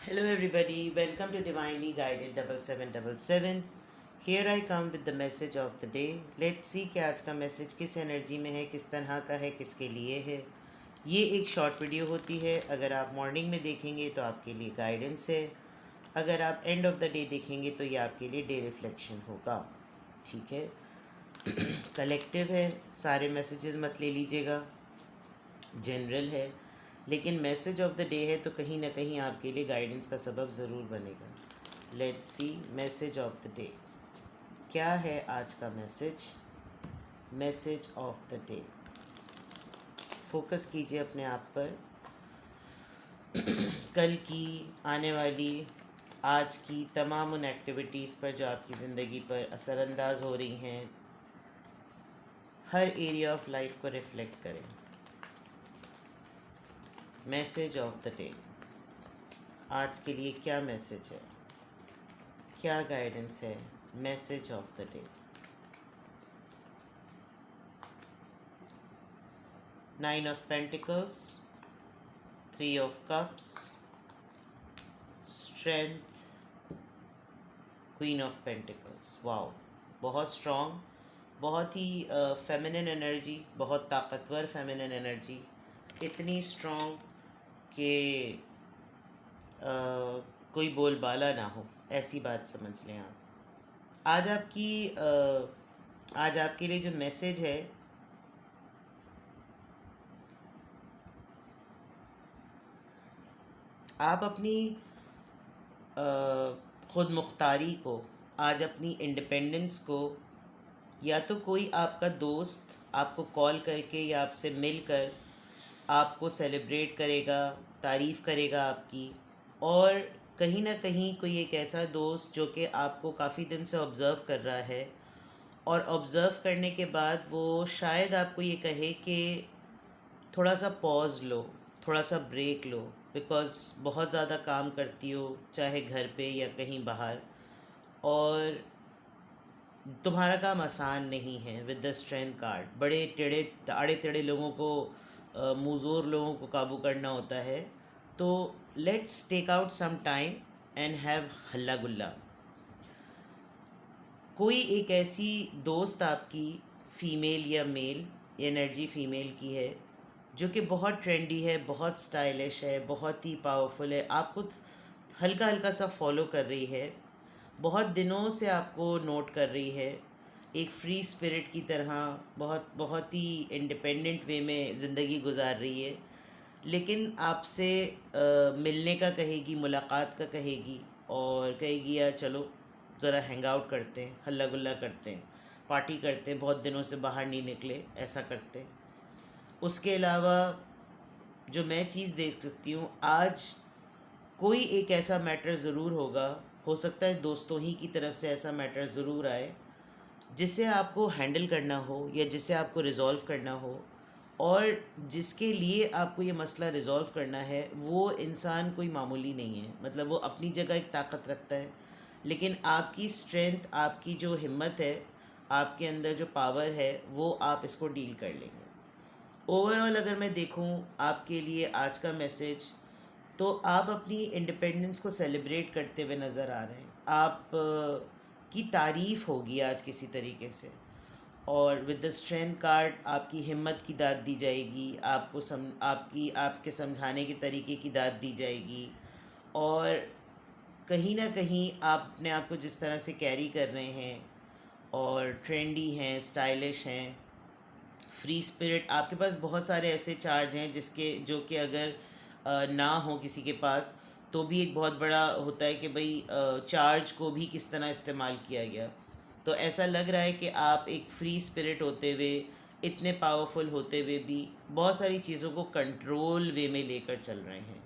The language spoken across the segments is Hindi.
Hello, everybody. Welcome to Divinely Guided 7777. Here I come with the message of the day. Let's see कि आज का मैसेज किस एनर्जी में है, किस तरह का है, किसके लिए है. ये एक शॉर्ट वीडियो होती है. अगर आप मॉर्निंग में देखेंगे तो आपके लिए गाइडेंस है. अगर आप एंड ऑफ द डे देखेंगे तो ये आपके लिए डे रिफ्लेक्शन होगा. ठीक है. कलेक्टिव है, सारे मैसेजेस मत ले लीजिएगा. जनरल है, लेकिन मैसेज ऑफ द डे है तो कहीं ना कहीं आपके लिए गाइडेंस का सबब ज़रूर बनेगा. Let's see message of the day. क्या है आज का message? Message of the day. Focus कीजिए अपने आप पर. कल की, आने वाली, आज की तमाम उन एक्टिविटीज़ पर जो आपकी ज़िंदगी पर असरअंदाज हो रही हैं. हर एरिया ऑफ लाइफ को रिफ्लेक्ट करें. Message of the day. आज के लिए क्या मैसेज है, क्या गाइडेंस है? Message of the day. Nine of pentacles, three of cups, strength, queen of pentacles. Wow, बहुत स्ट्रॉन्ग, बहुत ही फेमिनिन एनर्जी, बहुत ताकतवर फेमिनिन एनर्जी. इतनी स्ट्रॉन्ग कि कोई बोलबाला ना हो, ऐसी बात समझ लें आप. आज आज आपके लिए जो मैसेज है, आप अपनी खुद मुख्तारी को, आज अपनी इंडिपेंडेंस को, या तो कोई आपका दोस्त आपको कॉल करके या आपसे मिलकर आपको सेलिब्रेट करेगा, तारीफ़ करेगा आपकी. और कहीं ना कहीं कोई एक ऐसा दोस्त जो कि आपको काफ़ी दिन से ऑब्ज़र्व कर रहा है, और ऑब्ज़र्व करने के बाद वो शायद आपको ये कहे कि थोड़ा सा पॉज लो, थोड़ा सा ब्रेक लो, बिकॉज़ बहुत ज़्यादा काम करती हो, चाहे घर पे या कहीं बाहर, और तुम्हारा काम आसान नहीं है. विद द स्ट्रेंथ कार्ड, बड़े टेढ़े आड़े टेढ़े लोगों को, मुज़ोर लोगों को काबू करना होता है. तो let's take out some time and have हल्ला गुल्ला. कोई एक ऐसी दोस्त आपकी, फीमेल या मेल, एनर्जी फीमेल की है, जो कि बहुत ट्रेंडी है, बहुत स्टाइलिश है, बहुत ही पावरफुल है, आपको हल्का हल्का सा फॉलो कर रही है, बहुत दिनों से आपको नोट कर रही है, एक फ्री स्पिरिट की तरह बहुत बहुत ही इंडिपेंडेंट वे में ज़िंदगी गुजार रही है. लेकिन आपसे मिलने का कहेगी, मुलाकात का कहेगी, और कहेगी यार चलो ज़रा हैंग आउट करते हैं, हल्ला गुल्ला करते हैं, पार्टी करते हैं, बहुत दिनों से बाहर नहीं निकले, ऐसा करते हैं. उसके अलावा जो मैं चीज़ देख सकती हूँ, आज कोई एक ऐसा मैटर ज़रूर होगा, हो सकता है दोस्तों ही की तरफ से ऐसा मैटर ज़रूर आए, जिसे आपको हैंडल करना हो या जिसे आपको रिज़ॉल्व करना हो. और जिसके लिए आपको ये मसला रिज़ॉल्व करना है, वो इंसान कोई मामूली नहीं है. मतलब वो अपनी जगह एक ताकत रखता है, लेकिन आपकी स्ट्रेंथ, आपकी जो हिम्मत है, आपके अंदर जो पावर है, वो आप इसको डील कर लेंगे. ओवरऑल अगर मैं देखूं आपके लिए आज का मैसेज, तो आप अपनी इंडिपेंडेंस को सेलिब्रेट करते हुए नज़र आ रहे हैं. आप की तारीफ़ होगी आज किसी तरीके से. और विद द स्ट्रेंथ कार्ड आपकी हिम्मत की दाद दी जाएगी, आपके समझाने के तरीके की दाद दी जाएगी. और कहीं ना कहीं आप अपने आप को जिस तरह से कैरी कर रहे हैं, और ट्रेंडी हैं, स्टाइलिश हैं, फ्री स्पिरिट, आपके पास बहुत सारे ऐसे चार्ज हैं जिसके जो कि अगर ना हो किसी के पास, तो भी एक बहुत बड़ा होता है कि भाई चार्ज को भी किस तरह इस्तेमाल किया गया. तो ऐसा लग रहा है कि आप एक फ्री स्पिरिट होते हुए, इतने पावरफुल होते हुए भी बहुत सारी चीज़ों को कंट्रोल वे में लेकर चल रहे हैं.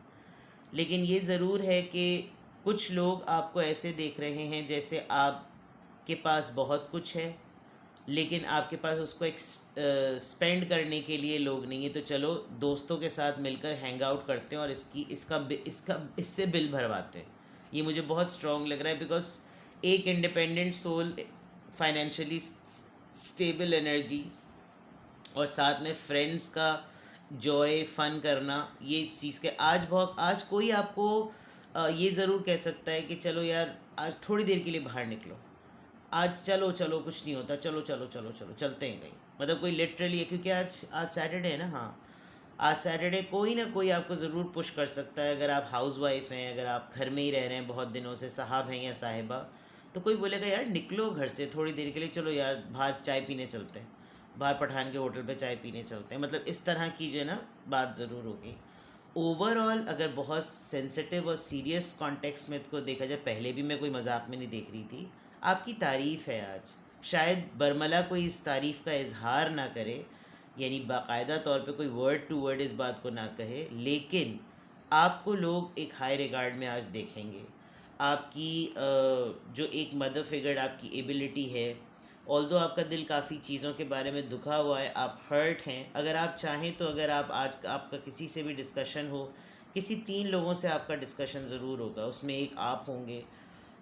लेकिन ये ज़रूर है कि कुछ लोग आपको ऐसे देख रहे हैं जैसे आपके पास बहुत कुछ है, लेकिन आपके पास उसको एक स्पेंड करने के लिए लोग नहीं है. तो चलो दोस्तों के साथ मिलकर हैंग आउट करते हैं और इससे बिल भरवाते हैं. ये मुझे बहुत स्ट्रॉन्ग लग रहा है, बिकॉज एक independent soul, financially stable energy, और साथ में फ्रेंड्स का जॉय फन करना, ये चीज़ के आज कोई आपको ये ज़रूर कह सकता है कि चलो यार आज थोड़ी देर के लिए बाहर निकलो, आज चलो चलो कुछ नहीं होता, चलो चलो चलो चलो चलते हैं कहीं, मतलब कोई लिटरली है, क्योंकि आज आज सैटरडे है ना। हाँ, आज सैटरडे कोई ना कोई आपको ज़रूर पुश कर सकता है। अगर आप हाउस वाइफ हैं, अगर आप घर में ही रह रहे हैं बहुत दिनों से, साहब हैं या साहिबा, तो कोई बोलेगा यार निकलो घर से थोड़ी देर के लिए, चलो यार बाहर चाय पीने चलते हैं, बाहर पठान के होटल पे चाय पीने चलते हैं, मतलब इस तरह की जो है ना बात ज़रूर होगी। ओवरऑल अगर बहुत सेंसिटिव और सीरियस कॉन्टेक्स्ट में को देखा जाए, पहले भी मैं कोई मजाक में नहीं देख रही थी, आपकी तारीफ़ है आज। शायद बरमला कोई इस तारीफ़ का इजहार ना करे, यानी बाकायदा तौर पे कोई वर्ड टू वर्ड इस बात को ना कहे, लेकिन आपको लोग एक हाई रिगार्ड में आज देखेंगे। आपकी जो एक मदर फिगर आपकी एबिलिटी है, ऑल्दो आपका दिल काफ़ी चीज़ों के बारे में दुखा हुआ है, आप हर्ट हैं, अगर आप चाहें तो अगर आप आज आपका किसी से भी डिस्कशन हो, किसी 3 लोगों से आपका डिस्कशन ज़रूर होगा, उसमें एक आप होंगे,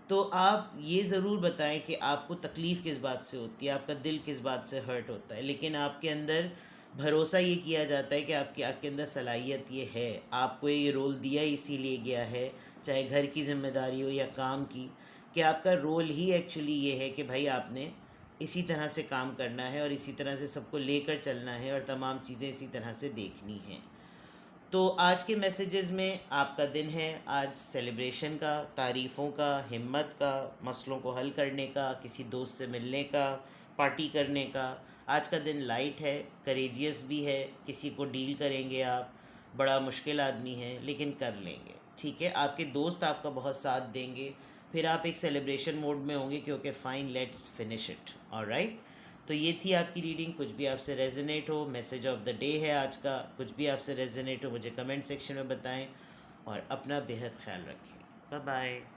तो आप ये ज़रूर बताएं कि आपको तकलीफ़ किस बात से होती है, आपका दिल किस बात से हर्ट होता है, लेकिन आपके अंदर भरोसा ये किया जाता है कि आपके आपके अंदर सलाहियत ये है, आपको ये रोल दिया इसीलिए गया है, चाहे घर की ज़िम्मेदारी हो या काम की, कि आपका रोल ही एक्चुअली ये है कि भाई आपने इसी तरह से काम करना है और इसी तरह से सबको लेकर चलना है और तमाम चीज़ें इसी तरह से देखनी हैं। तो आज के मैसेजेस में आपका दिन है आज सेलिब्रेशन का, तारीफ़ों का, हिम्मत का, मसलों को हल करने का, किसी दोस्त से मिलने का, पार्टी करने का। आज का दिन लाइट है, करेजियस भी है, किसी को डील करेंगे आप, बड़ा मुश्किल आदमी है लेकिन कर लेंगे, ठीक है। आपके दोस्त आपका बहुत साथ देंगे, फिर आप एक सेलिब्रेशन मोड में होंगे क्योंकि fine let's finish it, alright. तो ये थी आपकी रीडिंग। कुछ भी आपसे रेजोनेट हो, मैसेज ऑफ द डे है आज का, कुछ भी आपसे रेजोनेट हो मुझे कमेंट सेक्शन में बताएं और अपना बेहद ख्याल रखें। Bye bye.